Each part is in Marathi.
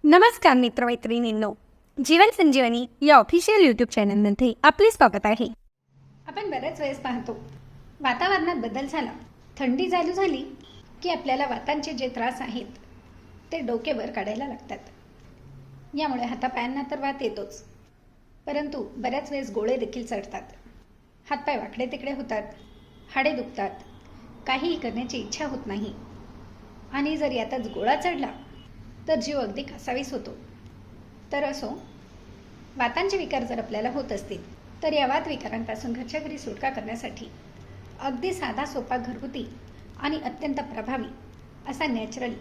नमस्कार मित्रमैत्रिणींनो, जीवन संजीवनी या ऑफिशियल यूट्यूब चॅनलमध्ये आपले स्वागत आहे. आपण बऱ्याच वेळेस पाहतो वातावरणात बदल झाला, थंडी चालू झाली की आपल्याला वातांचे जे त्रास आहेत ते डोकेवर काढायला लागतात. यामुळे हातापायांना तर वात येतोच, परंतु बऱ्याच वेळेस गोळे देखील चढतात. हातपाय वाकडे तिकडे होतात, हाडे दुखतात, काहीही करण्याची इच्छा होत नाही आणि जर यातच गोळा चढला तर जीव अगदी कासावीस होतो. तर असो, वातांचे विकार जर आपल्याला होत असतील तर या वात विकारांपासून घरच्या घरी सुटका करण्यासाठी अगदी साधा सोपा घरगुती आणि अत्यंत प्रभावी असा नॅचरल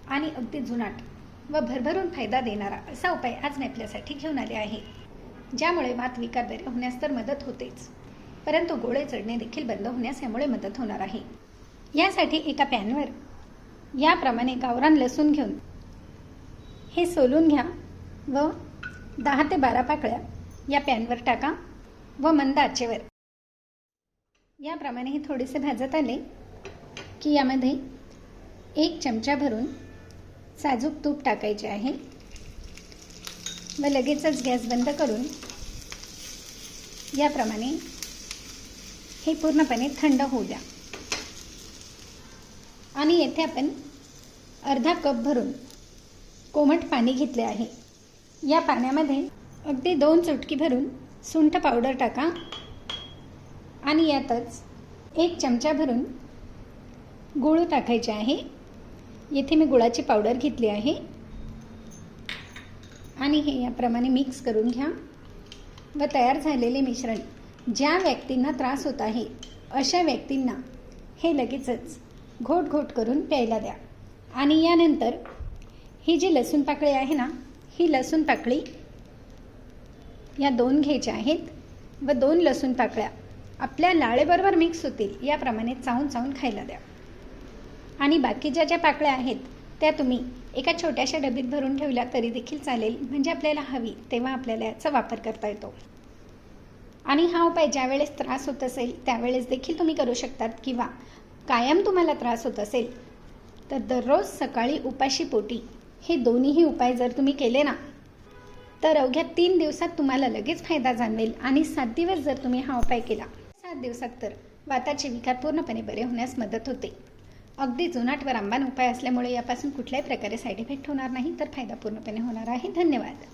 आणि अगदी जुनाट व भरभरून फायदा देणारा असा उपाय आज मी आपल्यासाठी घेऊन आले आहे, ज्यामुळे वात विकार बरे होण्यास तर मदत होतेच, परंतु गोळे चढणे देखील बंद होण्यास यामुळे मदत होणार आहे. यासाठी एका पॅनवर याप्रमाणे गावरान लसूण घेऊन हे सोलून घ्या व 10 ते 12 पाकळ्या या पॅनवर टाका व मंद आचेवर याप्रमाणे हे थोडेसे भाजत आले की यामध्ये 1 चमचा भरून साजूक तूप टाकायचे आहे व लगेचच गॅस बंद करून याप्रमाणे हे पूर्णपणे थंड होऊ द्या. आणि येथे आपण अर्धा कप भरून कोमट पाणी घेतले आहे. या पाण्यामध्ये अगदी 2 चुटकी भरून सुंठ पावडर टाका आणि यातच 1 चमचा भरून गूळ टाकायचे आहे. येथे मी गुळाची पावडर घेतली आहे आणि हे याप्रमाणे मिक्स करून घ्या व तयार झालेले मिश्रण ज्या व्यक्तींना त्रास होत आहे अशा व्यक्तींना हे लगेचच घोट घोट करून प्यायला द्या. आणि यानंतर ही जी लसूण पाकळी आहे ना, ही लसूण पाकळी या 2 घ्यायच्या आहेत व 2 लसूण पाकळ्या आपल्या लाळेबरोबर मिक्स होतील याप्रमाणे चावून चावून खायला द्या. आणि बाकी ज्या पाकळ्या आहेत त्या तुम्ही एका छोट्याशा डबीत भरून ठेवल्या तरी देखील चालेल, म्हणजे आपल्याला हवी तेव्हा आपल्याला याचा वापर करता येतो. आणि हा उपाय ज्यावेळेस त्रास होत असेल त्यावेळेस देखील तुम्ही करू शकतात, किंवा कायम तुम्हाला त्रास होत असेल तर दररोज सकाळी उपाशी पोटी हे दोन्हीही उपाय जर तुम्ही केले ना तर अवघ्या 3 दिवसात तुम्हाला लगेच फायदा जाणवेल. आणि 7 दिवस जर तुम्ही हा उपाय केला, 7 दिवसात तर वाताचे विकार पूर्णपणे बरे होण्यास मदत होते. अगदी जुनाट व रामबाण उपाय असल्यामुळे यापासून कुठल्याही प्रकारे साईड इफेक्ट होणार नाही, तर फायदा पूर्णपणे होणार आहे. धन्यवाद.